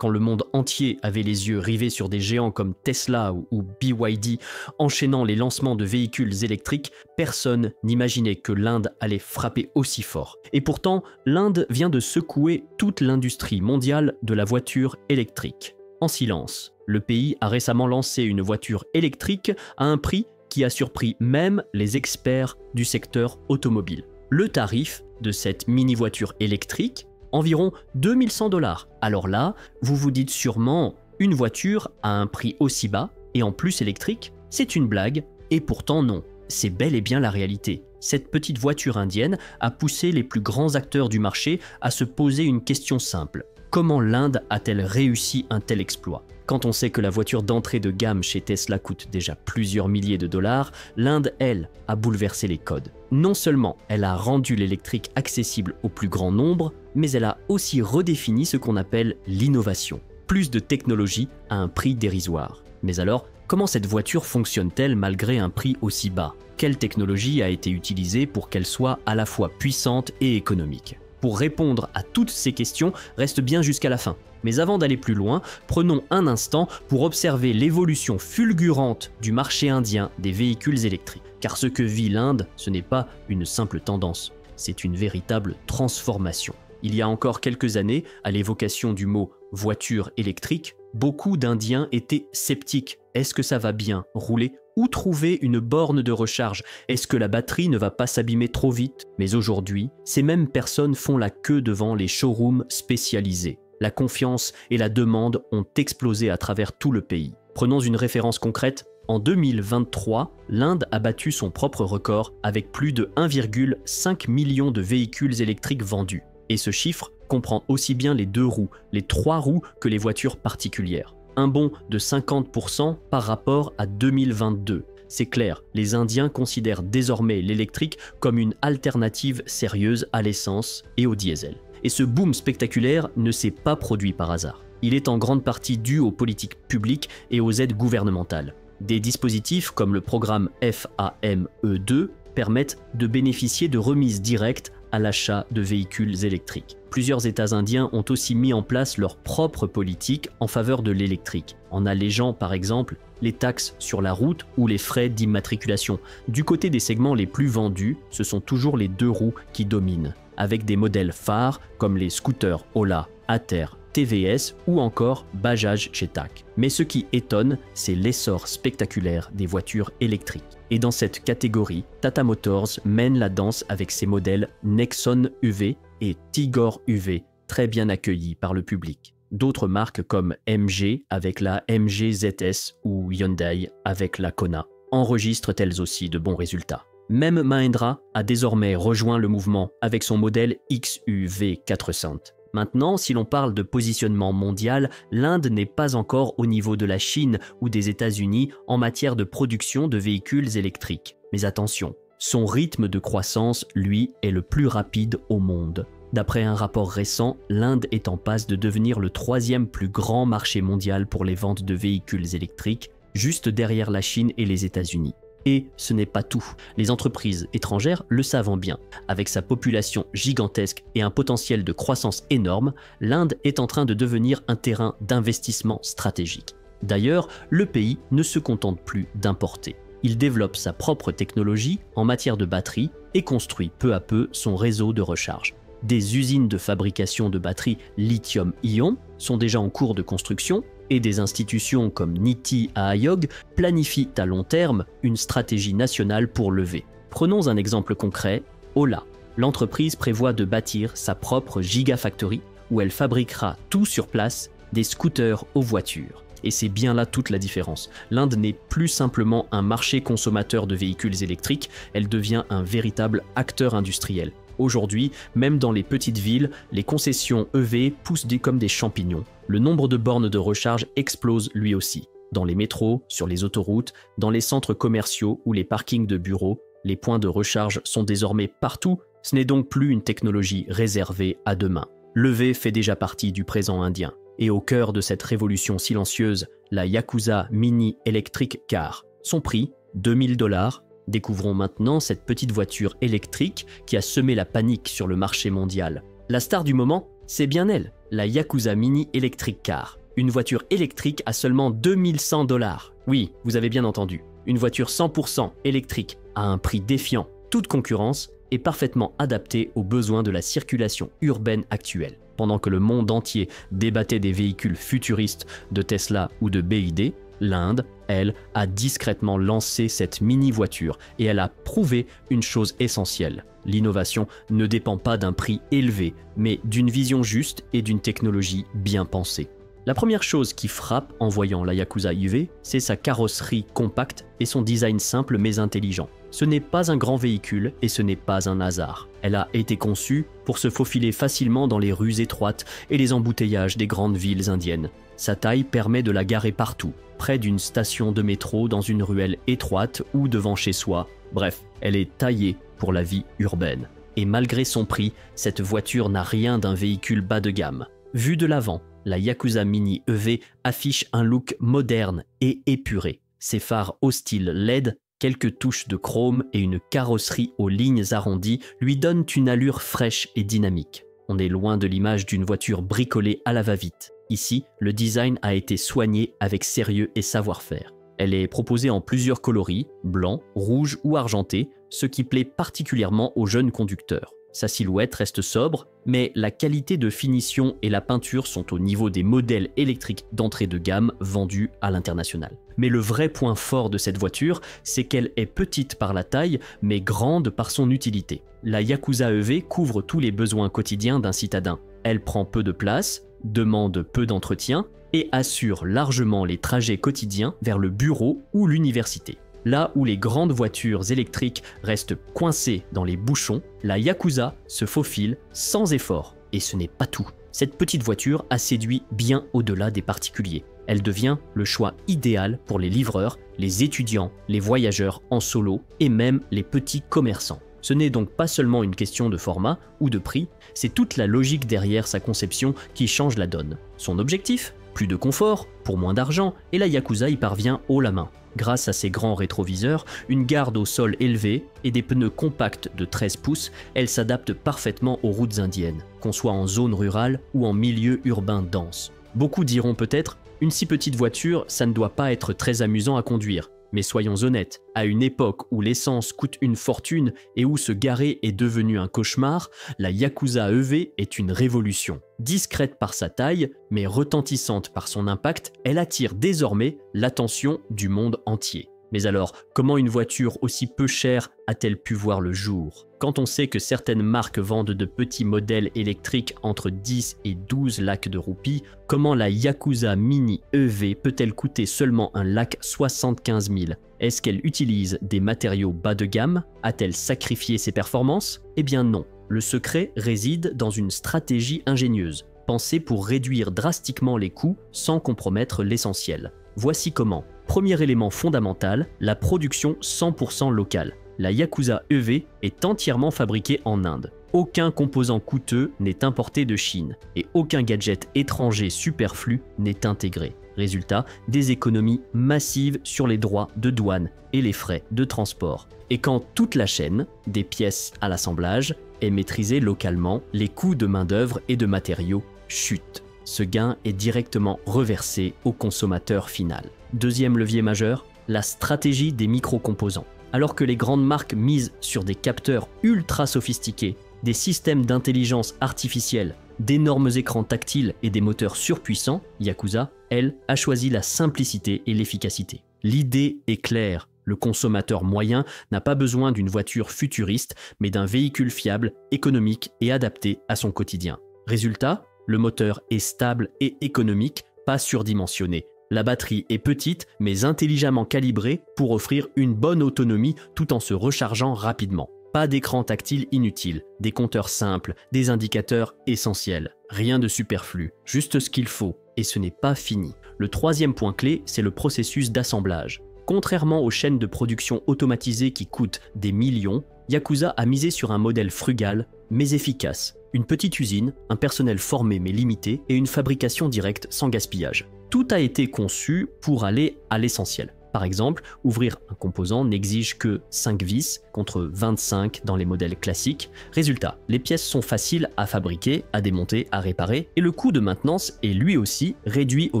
quand le monde entier avait les yeux rivés sur des géants comme Tesla ou BYD enchaînant les lancements de véhicules électriques, personne n'imaginait que l'Inde allait frapper aussi fort. Et pourtant, l'Inde vient de secouer toute l'industrie mondiale de la voiture électrique. En silence, le pays a récemment lancé une voiture électrique à un prix qui a surpris même les experts du secteur automobile. Le tarif de cette mini-voiture électrique, environ 2100 $. Alors là, vous vous dites sûrement, une voiture à un prix aussi bas, et en plus électrique, c'est une blague, et pourtant non, c'est bel et bien la réalité. Cette petite voiture indienne a poussé les plus grands acteurs du marché à se poser une question simple. Comment l'Inde a-t-elle réussi un tel exploit ? Quand on sait que la voiture d'entrée de gamme chez Tesla coûte déjà plusieurs milliers de dollars, l'Inde, elle, a bouleversé les codes. Non seulement elle a rendu l'électrique accessible au plus grand nombre, mais elle a aussi redéfini ce qu'on appelle l'innovation. Plus de technologie à un prix dérisoire. Mais alors, comment cette voiture fonctionne-t-elle malgré un prix aussi bas ? Quelle technologie a été utilisée pour qu'elle soit à la fois puissante et économique ? Pour répondre à toutes ces questions, reste bien jusqu'à la fin. Mais avant d'aller plus loin, prenons un instant pour observer l'évolution fulgurante du marché indien des véhicules électriques. Car ce que vit l'Inde, ce n'est pas une simple tendance, c'est une véritable transformation. Il y a encore quelques années, à l'évocation du mot « voiture électrique », beaucoup d'Indiens étaient sceptiques. Est-ce que ça va bien rouler ? Où trouver une borne de recharge ? Est-ce que la batterie ne va pas s'abîmer trop vite ? Mais aujourd'hui, ces mêmes personnes font la queue devant les showrooms spécialisés. La confiance et la demande ont explosé à travers tout le pays. Prenons une référence concrète. En 2023, l'Inde a battu son propre record avec plus de 1,5 million de véhicules électriques vendus. Et ce chiffre comprend aussi bien les 2 roues, les 3 roues que les voitures particulières. Un bond de 50% par rapport à 2022. C'est clair, les Indiens considèrent désormais l'électrique comme une alternative sérieuse à l'essence et au diesel. Et ce boom spectaculaire ne s'est pas produit par hasard. Il est en grande partie dû aux politiques publiques et aux aides gouvernementales. Des dispositifs comme le programme FAME2 permettent de bénéficier de remises directes à l'achat de véhicules électriques. Plusieurs États indiens ont aussi mis en place leur propre politique en faveur de l'électrique, en allégeant par exemple les taxes sur la route ou les frais d'immatriculation. Du côté des segments les plus vendus, ce sont toujours les 2 roues qui dominent, avec des modèles phares comme les scooters Ola, Ather, TVS ou encore Bajaj Chetak. Mais ce qui étonne, c'est l'essor spectaculaire des voitures électriques. Et dans cette catégorie, Tata Motors mène la danse avec ses modèles Nexon UV et Tigor UV, très bien accueillis par le public. D'autres marques comme MG avec la MG ZS ou Hyundai avec la Kona enregistrent elles aussi de bons résultats. Même Mahindra a désormais rejoint le mouvement avec son modèle XUV400. Maintenant, si l'on parle de positionnement mondial, l'Inde n'est pas encore au niveau de la Chine ou des États-Unis en matière de production de véhicules électriques. Mais attention, son rythme de croissance, lui, est le plus rapide au monde. D'après un rapport récent, l'Inde est en passe de devenir le 3e plus grand marché mondial pour les ventes de véhicules électriques, juste derrière la Chine et les États-Unis. Et ce n'est pas tout. Les entreprises étrangères le savent bien. Avec sa population gigantesque et un potentiel de croissance énorme, l'Inde est en train de devenir un terrain d'investissement stratégique. D'ailleurs, le pays ne se contente plus d'importer. Il développe sa propre technologie en matière de batterie et construit peu à peu son réseau de recharge. Des usines de fabrication de batteries lithium-ion sont déjà en cours de construction et des institutions comme Niti Aayog planifient à long terme une stratégie nationale pour lever. Prenons un exemple concret, Ola. L'entreprise prévoit de bâtir sa propre gigafactory où elle fabriquera tout sur place, des scooters aux voitures. Et c'est bien là toute la différence. L'Inde n'est plus simplement un marché consommateur de véhicules électriques, elle devient un véritable acteur industriel. Aujourd'hui, même dans les petites villes, les concessions EV poussent comme des champignons. Le nombre de bornes de recharge explose lui aussi. Dans les métros, sur les autoroutes, dans les centres commerciaux ou les parkings de bureaux, les points de recharge sont désormais partout. Ce n'est donc plus une technologie réservée à demain. L'EV fait déjà partie du présent indien. Et au cœur de cette révolution silencieuse, la Yakuza Mini Electric Car. Son prix, 2000 $. Découvrons maintenant cette petite voiture électrique qui a semé la panique sur le marché mondial. La star du moment, C'est bien elle, la Yakuza Mini Electric Car. Une voiture électrique à seulement 2100 $. Oui, vous avez bien entendu. Une voiture 100% électrique à un prix défiant toute concurrence est parfaitement adaptée aux besoins de la circulation urbaine actuelle. Pendant que le monde entier débattait des véhicules futuristes de Tesla ou de BYD, l'Inde, elle, a discrètement lancé cette mini-voiture et elle a prouvé une chose essentielle. L'innovation ne dépend pas d'un prix élevé, mais d'une vision juste et d'une technologie bien pensée. La première chose qui frappe en voyant la Yakuza EV, c'est sa carrosserie compacte et son design simple mais intelligent. Ce n'est pas un grand véhicule et ce n'est pas un hasard. Elle a été conçue pour se faufiler facilement dans les rues étroites et les embouteillages des grandes villes indiennes. Sa taille permet de la garer partout, près d'une station de métro, dans une ruelle étroite ou devant chez soi. Bref, elle est taillée pour la vie urbaine. Et malgré son prix, cette voiture n'a rien d'un véhicule bas de gamme. Vue de l'avant, la Yakuza Mini EV affiche un look moderne et épuré. Ses phares au style LED, quelques touches de chrome et une carrosserie aux lignes arrondies lui donnent une allure fraîche et dynamique. On est loin de l'image d'une voiture bricolée à la va-vite. Ici, le design a été soigné avec sérieux et savoir-faire. Elle est proposée en plusieurs coloris, blanc, rouge ou argenté, ce qui plaît particulièrement aux jeunes conducteurs. Sa silhouette reste sobre, mais la qualité de finition et la peinture sont au niveau des modèles électriques d'entrée de gamme vendus à l'international. Mais le vrai point fort de cette voiture, c'est qu'elle est petite par la taille, mais grande par son utilité. La Yakuza EV couvre tous les besoins quotidiens d'un citadin. Elle prend peu de place, demande peu d'entretien et assure largement les trajets quotidiens vers le bureau ou l'université. Là où les grandes voitures électriques restent coincées dans les bouchons, la Yakuza se faufile sans effort. Et ce n'est pas tout. Cette petite voiture a séduit bien au-delà des particuliers. Elle devient le choix idéal pour les livreurs, les étudiants, les voyageurs en solo et même les petits commerçants. Ce n'est donc pas seulement une question de format ou de prix, c'est toute la logique derrière sa conception qui change la donne. Son objectif ? Plus de confort, pour moins d'argent, et la Yakuza y parvient haut la main. Grâce à ses grands rétroviseurs, une garde au sol élevée et des pneus compacts de 13 pouces, elle s'adapte parfaitement aux routes indiennes, qu'on soit en zone rurale ou en milieu urbain dense. Beaucoup diront peut-être, une si petite voiture, ça ne doit pas être très amusant à conduire. Mais soyons honnêtes, à une époque où l'essence coûte une fortune et où se garer est devenu un cauchemar, la Yakuza EV est une révolution. Discrète par sa taille, mais retentissante par son impact, elle attire désormais l'attention du monde entier. Mais alors, comment une voiture aussi peu chère a-t-elle pu voir le jour ? Quand on sait que certaines marques vendent de petits modèles électriques entre 10 et 12 lakhs de roupies, comment la Yakuza Mini EV peut-elle coûter seulement 1,75 lakh ? Est-ce qu'elle utilise des matériaux bas de gamme ? A-t-elle sacrifié ses performances ? Eh bien non. Le secret réside dans une stratégie ingénieuse, pensée pour réduire drastiquement les coûts sans compromettre l'essentiel. Voici comment. Premier élément fondamental, la production 100% locale. La Yakuza EV est entièrement fabriquée en Inde. Aucun composant coûteux n'est importé de Chine et aucun gadget étranger superflu n'est intégré. Résultat, des économies massives sur les droits de douane et les frais de transport. Et quand toute la chaîne, des pièces à l'assemblage, est maîtrisée localement, les coûts de main-d'œuvre et de matériaux chutent. Ce gain est directement reversé au consommateur final. Deuxième levier majeur, la stratégie des micro-composants. Alors que les grandes marques misent sur des capteurs ultra sophistiqués, des systèmes d'intelligence artificielle, d'énormes écrans tactiles et des moteurs surpuissants, Yakuza, elle, a choisi la simplicité et l'efficacité. L'idée est claire, le consommateur moyen n'a pas besoin d'une voiture futuriste, mais d'un véhicule fiable, économique et adapté à son quotidien. Résultat, le moteur est stable et économique, pas surdimensionné. La batterie est petite mais intelligemment calibrée pour offrir une bonne autonomie tout en se rechargeant rapidement. Pas d'écran tactile inutile, des compteurs simples, des indicateurs essentiels. Rien de superflu, juste ce qu'il faut. Et ce n'est pas fini. Le troisième point clé, c'est le processus d'assemblage. Contrairement aux chaînes de production automatisées qui coûtent des millions, Yakuza a misé sur un modèle frugal mais efficace. Une petite usine, un personnel formé mais limité et une fabrication directe sans gaspillage. Tout a été conçu pour aller à l'essentiel. Par exemple, ouvrir un composant n'exige que 5 vis contre 25 dans les modèles classiques. Résultat, les pièces sont faciles à fabriquer, à démonter, à réparer et le coût de maintenance est lui aussi réduit au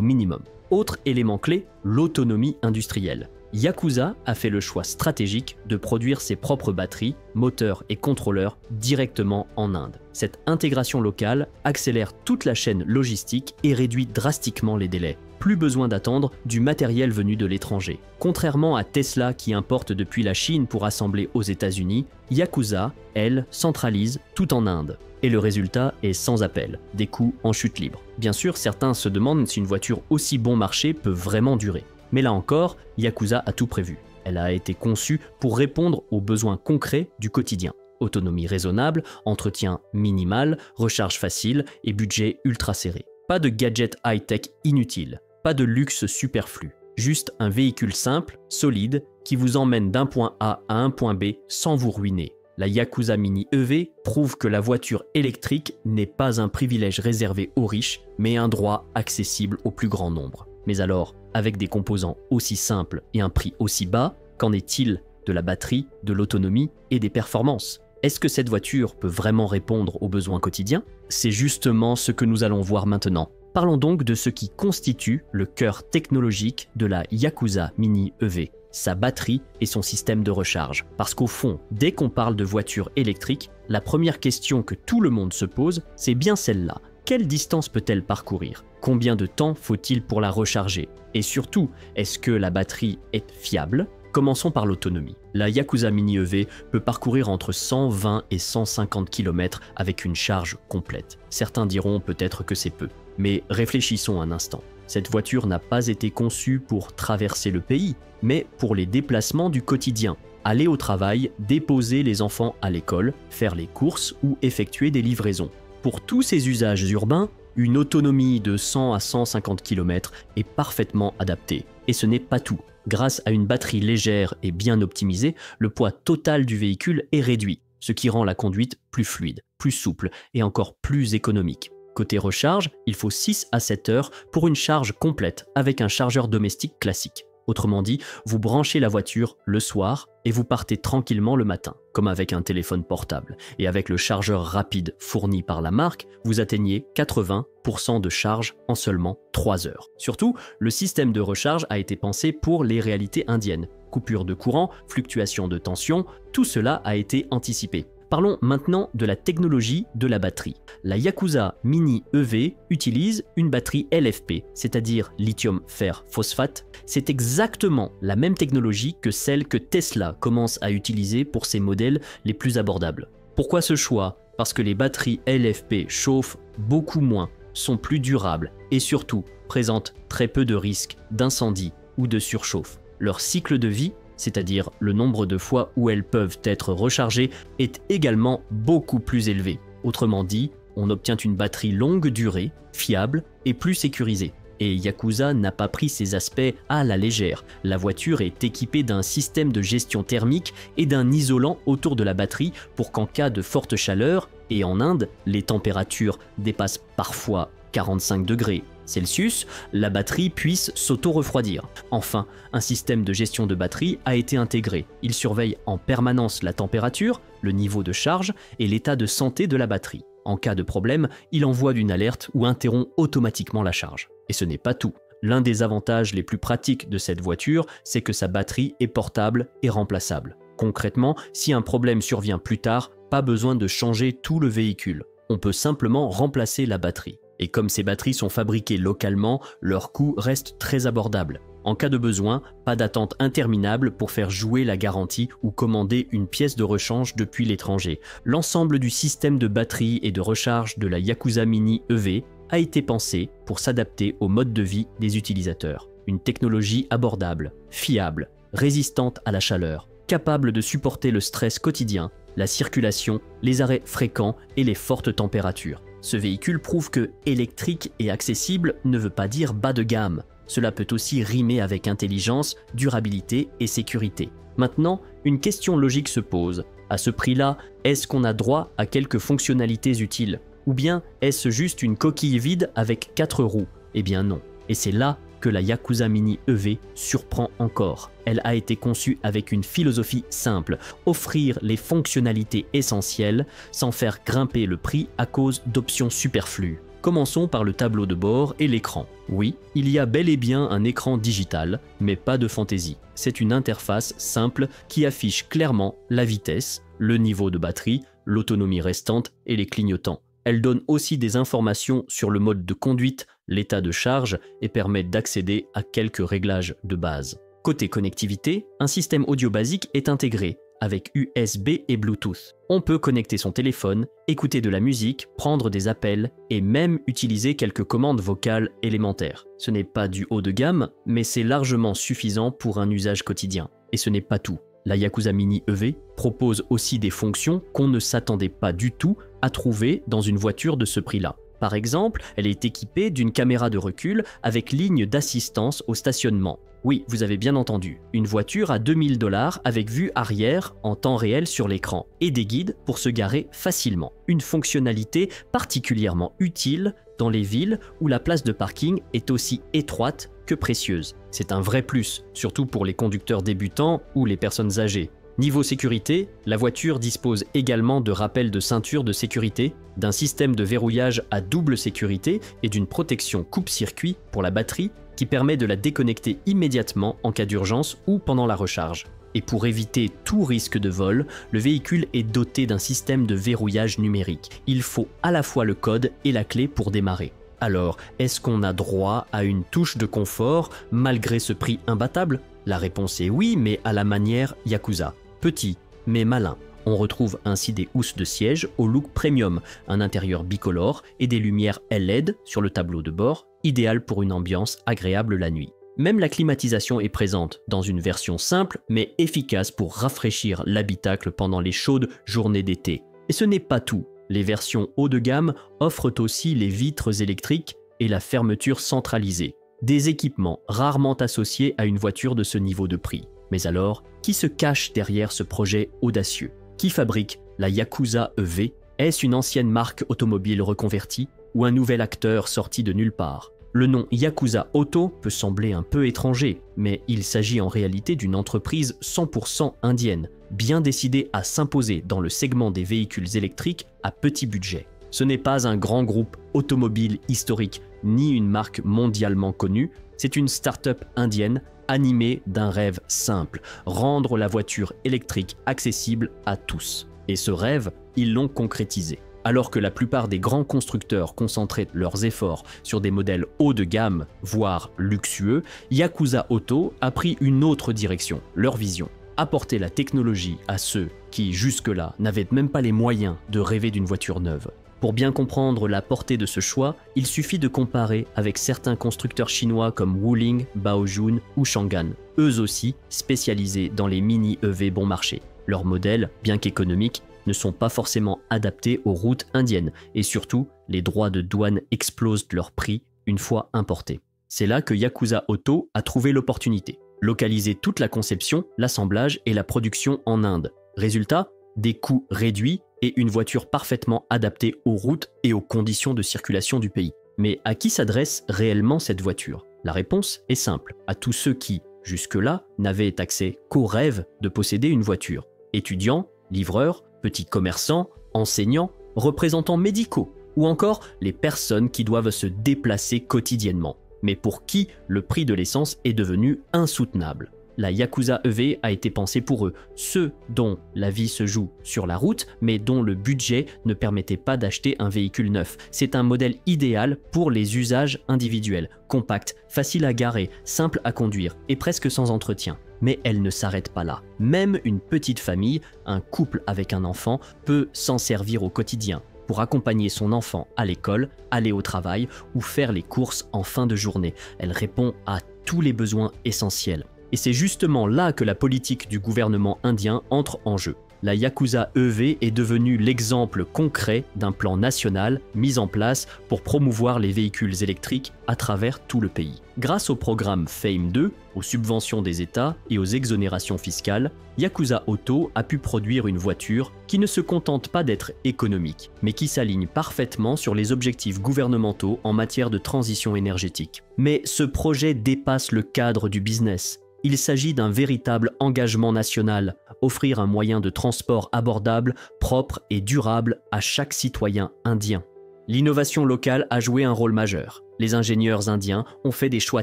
minimum. Autre élément clé, l'autonomie industrielle. Yakuza a fait le choix stratégique de produire ses propres batteries, moteurs et contrôleurs directement en Inde. Cette intégration locale accélère toute la chaîne logistique et réduit drastiquement les délais. Plus besoin d'attendre du matériel venu de l'étranger. Contrairement à Tesla qui importe depuis la Chine pour assembler aux États-Unis, Yakuza, elle, centralise tout en Inde. Et le résultat est sans appel, des coûts en chute libre. Bien sûr, certains se demandent si une voiture aussi bon marché peut vraiment durer. Mais là encore, Yakuza a tout prévu. Elle a été conçue pour répondre aux besoins concrets du quotidien. Autonomie raisonnable, entretien minimal, recharge facile et budget ultra serré. Pas de gadget high-tech inutile, pas de luxe superflu. Juste un véhicule simple, solide, qui vous emmène d'un point A à un point B sans vous ruiner. La Yakuza Mini EV prouve que la voiture électrique n'est pas un privilège réservé aux riches, mais un droit accessible au plus grand nombre. Mais alors, avec des composants aussi simples et un prix aussi bas, qu'en est-il de la batterie, de l'autonomie et des performances ? Est-ce que cette voiture peut vraiment répondre aux besoins quotidiens ? C'est justement ce que nous allons voir maintenant. Parlons donc de ce qui constitue le cœur technologique de la Yakuza Mini EV, sa batterie et son système de recharge. Parce qu'au fond, dès qu'on parle de voiture électrique, la première question que tout le monde se pose, c'est bien celle-là. Quelle distance peut-elle parcourir ? Combien de temps faut-il pour la recharger ? Et surtout, est-ce que la batterie est fiable ? Commençons par l'autonomie. La Yakuza Mini EV peut parcourir entre 120 et 150 km avec une charge complète. Certains diront peut-être que c'est peu, mais réfléchissons un instant. Cette voiture n'a pas été conçue pour traverser le pays, mais pour les déplacements du quotidien. Aller au travail, déposer les enfants à l'école, faire les courses ou effectuer des livraisons. Pour tous ces usages urbains, une autonomie de 100 à 150 km est parfaitement adaptée. Et ce n'est pas tout. Grâce à une batterie légère et bien optimisée, le poids total du véhicule est réduit, ce qui rend la conduite plus fluide, plus souple et encore plus économique. Côté recharge, il faut 6 à 7 heures pour une charge complète avec un chargeur domestique classique. Autrement dit, vous branchez la voiture le soir et vous partez tranquillement le matin, comme avec un téléphone portable. Et avec le chargeur rapide fourni par la marque, vous atteignez 80% de charge en seulement 3 heures. Surtout, le système de recharge a été pensé pour les réalités indiennes. Coupure de courant, fluctuation de tension, tout cela a été anticipé. Parlons maintenant de la technologie de la batterie. La Yakuza Mini EV utilise une batterie LFP, c'est-à-dire lithium fer phosphate. C'est exactement la même technologie que celle que Tesla commence à utiliser pour ses modèles les plus abordables. Pourquoi ce choix ? Parce que les batteries LFP chauffent beaucoup moins, sont plus durables et surtout présentent très peu de risques d'incendie ou de surchauffe. Leur cycle de vie, c'est-à-dire le nombre de fois où elles peuvent être rechargées, est également beaucoup plus élevé. Autrement dit, on obtient une batterie longue durée, fiable et plus sécurisée. Et Yakuza n'a pas pris ces aspects à la légère. La voiture est équipée d'un système de gestion thermique et d'un isolant autour de la batterie pour qu'en cas de forte chaleur, et en Inde, les températures dépassent parfois 45 degrés Celsius, la batterie puisse s'auto-refroidir. Enfin, un système de gestion de batterie a été intégré. Il surveille en permanence la température, le niveau de charge et l'état de santé de la batterie. En cas de problème, il envoie une alerte ou interrompt automatiquement la charge. Et ce n'est pas tout. L'un des avantages les plus pratiques de cette voiture, c'est que sa batterie est portable et remplaçable. Concrètement, si un problème survient plus tard, pas besoin de changer tout le véhicule. On peut simplement remplacer la batterie. Et comme ces batteries sont fabriquées localement, leur coût reste très abordable. En cas de besoin, pas d'attente interminable pour faire jouer la garantie ou commander une pièce de rechange depuis l'étranger. L'ensemble du système de batterie et de recharge de la Yakuza Mini EV a été pensé pour s'adapter au mode de vie des utilisateurs. Une technologie abordable, fiable, résistante à la chaleur, capable de supporter le stress quotidien, la circulation, les arrêts fréquents et les fortes températures. Ce véhicule prouve que électrique et accessible ne veut pas dire bas de gamme. Cela peut aussi rimer avec intelligence, durabilité et sécurité. Maintenant, une question logique se pose. À ce prix-là, est-ce qu'on a droit à quelques fonctionnalités utiles ? Ou bien est-ce juste une coquille vide avec 4 roues ? Eh bien non. Et c'est là que la Yakuza Mini EV surprend encore. Elle a été conçue avec une philosophie simple, offrir les fonctionnalités essentielles sans faire grimper le prix à cause d'options superflues. Commençons par le tableau de bord et l'écran. Oui, il y a bel et bien un écran digital, mais pas de fantaisie. C'est une interface simple qui affiche clairement la vitesse, le niveau de batterie, l'autonomie restante et les clignotants. Elle donne aussi des informations sur le mode de conduite, l'état de charge et permet d'accéder à quelques réglages de base. Côté connectivité, un système audio basique est intégré avec USB et Bluetooth. On peut connecter son téléphone, écouter de la musique, prendre des appels et même utiliser quelques commandes vocales élémentaires. Ce n'est pas du haut de gamme, mais c'est largement suffisant pour un usage quotidien. Et ce n'est pas tout. La Yakuza Mini EV propose aussi des fonctions qu'on ne s'attendait pas du tout à trouver dans une voiture de ce prix-là. Par exemple, elle est équipée d'une caméra de recul avec ligne d'assistance au stationnement. Oui, vous avez bien entendu, une voiture à 2000 $ avec vue arrière en temps réel sur l'écran et des guides pour se garer facilement. Une fonctionnalité particulièrement utile dans les villes où la place de parking est aussi étroite que précieuse. C'est un vrai plus, surtout pour les conducteurs débutants ou les personnes âgées. Niveau sécurité, la voiture dispose également de rappels de ceinture de sécurité, d'un système de verrouillage à double sécurité et d'une protection coupe-circuit pour la batterie qui permet de la déconnecter immédiatement en cas d'urgence ou pendant la recharge. Et pour éviter tout risque de vol, le véhicule est doté d'un système de verrouillage numérique. Il faut à la fois le code et la clé pour démarrer. Alors, est-ce qu'on a droit à une touche de confort malgré ce prix imbattable? La réponse est oui, mais à la manière Yakuza. Petit, mais malin. On retrouve ainsi des housses de siège au look premium, un intérieur bicolore et des lumières LED sur le tableau de bord, idéal pour une ambiance agréable la nuit. Même la climatisation est présente, dans une version simple mais efficace pour rafraîchir l'habitacle pendant les chaudes journées d'été. Et ce n'est pas tout. Les versions haut de gamme offrent aussi les vitres électriques et la fermeture centralisée. Des équipements rarement associés à une voiture de ce niveau de prix. Mais alors, qui se cache derrière ce projet audacieux? Qui fabrique la Yakuza EV? Est-ce une ancienne marque automobile reconvertie ou un nouvel acteur sorti de nulle part? Le nom Yakuza Auto peut sembler un peu étranger, mais il s'agit en réalité d'une entreprise 100% indienne, bien décidée à s'imposer dans le segment des véhicules électriques à petit budget. Ce n'est pas un grand groupe automobile historique, ni une marque mondialement connue, c'est une start-up indienne animée d'un rêve simple, rendre la voiture électrique accessible à tous. Et ce rêve, ils l'ont concrétisé. Alors que la plupart des grands constructeurs concentraient leurs efforts sur des modèles haut de gamme, voire luxueux, Yakuza Auto a pris une autre direction, leur vision. Apporter la technologie à ceux qui, jusque-là, n'avaient même pas les moyens de rêver d'une voiture neuve. Pour bien comprendre la portée de ce choix, il suffit de comparer avec certains constructeurs chinois comme Wuling, Baojun ou Changan, eux aussi spécialisés dans les mini EV bon marché. Leurs modèles, bien qu'économiques, ne sont pas forcément adaptés aux routes indiennes et surtout, les droits de douane explosent leur prix une fois importés. C'est là que Yakuza Auto a trouvé l'opportunité. Localiser toute la conception, l'assemblage et la production en Inde. Résultat, des coûts réduits et une voiture parfaitement adaptée aux routes et aux conditions de circulation du pays. Mais à qui s'adresse réellement cette voiture? La réponse est simple, à tous ceux qui, jusque-là, n'avaient accès qu'au rêve de posséder une voiture. Étudiants, livreurs, petits commerçants, enseignants, représentants médicaux, ou encore les personnes qui doivent se déplacer quotidiennement, mais pour qui le prix de l'essence est devenu insoutenable. La Yakuza EV a été pensée pour eux, ceux dont la vie se joue sur la route, mais dont le budget ne permettait pas d'acheter un véhicule neuf. C'est un modèle idéal pour les usages individuels, compact, facile à garer, simple à conduire et presque sans entretien. Mais elle ne s'arrête pas là. Même une petite famille, un couple avec un enfant, peut s'en servir au quotidien pour accompagner son enfant à l'école, aller au travail ou faire les courses en fin de journée. Elle répond à tous les besoins essentiels. Et c'est justement là que la politique du gouvernement indien entre en jeu. la Yakuza EV est devenue l'exemple concret d'un plan national mis en place pour promouvoir les véhicules électriques à travers tout le pays. Grâce au programme FAME 2, aux subventions des États et aux exonérations fiscales, Yakuza Auto a pu produire une voiture qui ne se contente pas d'être économique, mais qui s'aligne parfaitement sur les objectifs gouvernementaux en matière de transition énergétique. Mais ce projet dépasse le cadre du business. Il s'agit d'un véritable engagement national, offrir un moyen de transport abordable, propre et durable à chaque citoyen indien. L'innovation locale a joué un rôle majeur. Les ingénieurs indiens ont fait des choix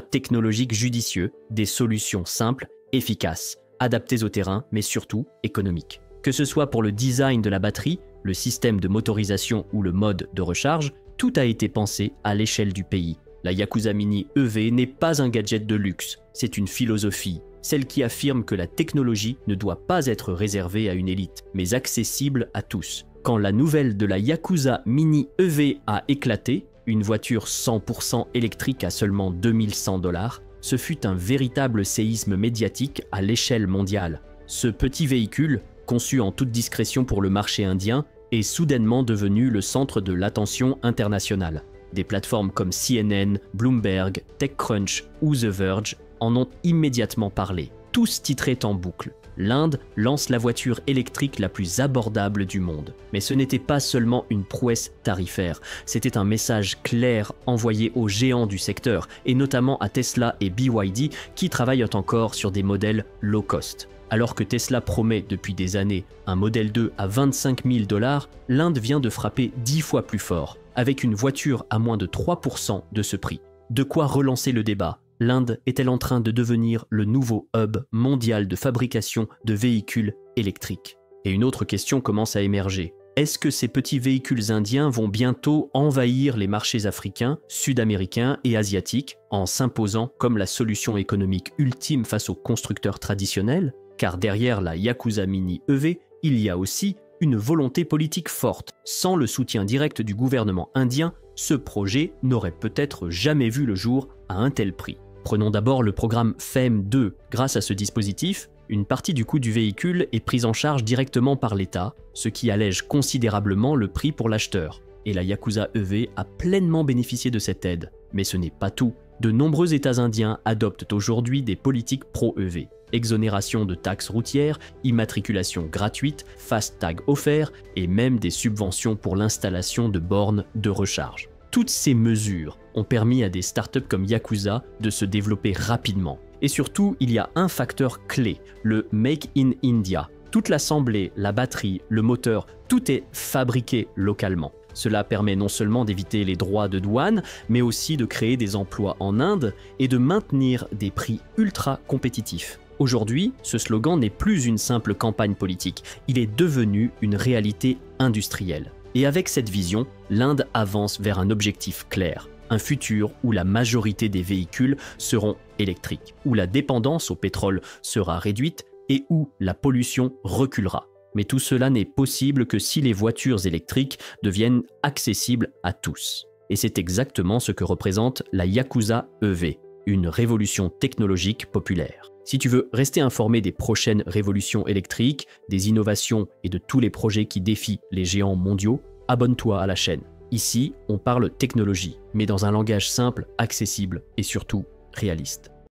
technologiques judicieux, des solutions simples, efficaces, adaptées au terrain, mais surtout économiques. Que ce soit pour le design de la batterie, le système de motorisation ou le mode de recharge, tout a été pensé à l'échelle du pays. La Yakuza Mini EV n'est pas un gadget de luxe, c'est une philosophie, celle qui affirme que la technologie ne doit pas être réservée à une élite, mais accessible à tous. Quand la nouvelle de la Yakuza Mini EV a éclaté, une voiture 100% électrique à seulement 2100 $, ce fut un véritable séisme médiatique à l'échelle mondiale. Ce petit véhicule, conçu en toute discrétion pour le marché indien, est soudainement devenu le centre de l'attention internationale. Des plateformes comme CNN, Bloomberg, TechCrunch ou The Verge en ont immédiatement parlé. Tous titraient en boucle. L'Inde lance la voiture électrique la plus abordable du monde. Mais ce n'était pas seulement une prouesse tarifaire, c'était un message clair envoyé aux géants du secteur, et notamment à Tesla et BYD qui travaillent encore sur des modèles low cost. Alors que Tesla promet depuis des années un modèle 2 à 25 000 $, l'Inde vient de frapper 10 fois plus fort, avec une voiture à moins de 3% de ce prix. De quoi relancer le débat. L'Inde est-elle en train de devenir le nouveau hub mondial de fabrication de véhicules électriques? Et une autre question commence à émerger. Est-ce que ces petits véhicules indiens vont bientôt envahir les marchés africains, sud-américains et asiatiques en s'imposant comme la solution économique ultime face aux constructeurs traditionnels? Car derrière la Yakuza Mini EV, il y a aussi une volonté politique forte. Sans le soutien direct du gouvernement indien, ce projet n'aurait peut-être jamais vu le jour à un tel prix. Prenons d'abord le programme FAME 2. Grâce à ce dispositif, une partie du coût du véhicule est prise en charge directement par l'État, ce qui allège considérablement le prix pour l'acheteur. Et la Yakuza EV a pleinement bénéficié de cette aide. Mais ce n'est pas tout. De nombreux États indiens adoptent aujourd'hui des politiques pro-EV. Exonération de taxes routières, immatriculation gratuite, fast tag offert et même des subventions pour l'installation de bornes de recharge. Toutes ces mesures ont permis à des startups comme Yakuza de se développer rapidement. Et surtout, il y a un facteur clé, le Make in India. Toute l'assemblée, la batterie, le moteur, tout est fabriqué localement. Cela permet non seulement d'éviter les droits de douane, mais aussi de créer des emplois en Inde et de maintenir des prix ultra compétitifs. Aujourd'hui, ce slogan n'est plus une simple campagne politique, il est devenu une réalité industrielle. Et avec cette vision, l'Inde avance vers un objectif clair, un futur où la majorité des véhicules seront électriques, où la dépendance au pétrole sera réduite et où la pollution reculera. Mais tout cela n'est possible que si les voitures électriques deviennent accessibles à tous. Et c'est exactement ce que représente la Yakuza EV, une révolution technologique populaire. Si tu veux rester informé des prochaines révolutions électriques, des innovations et de tous les projets qui défient les géants mondiaux, abonne-toi à la chaîne. Ici, on parle technologie, mais dans un langage simple, accessible et surtout réaliste.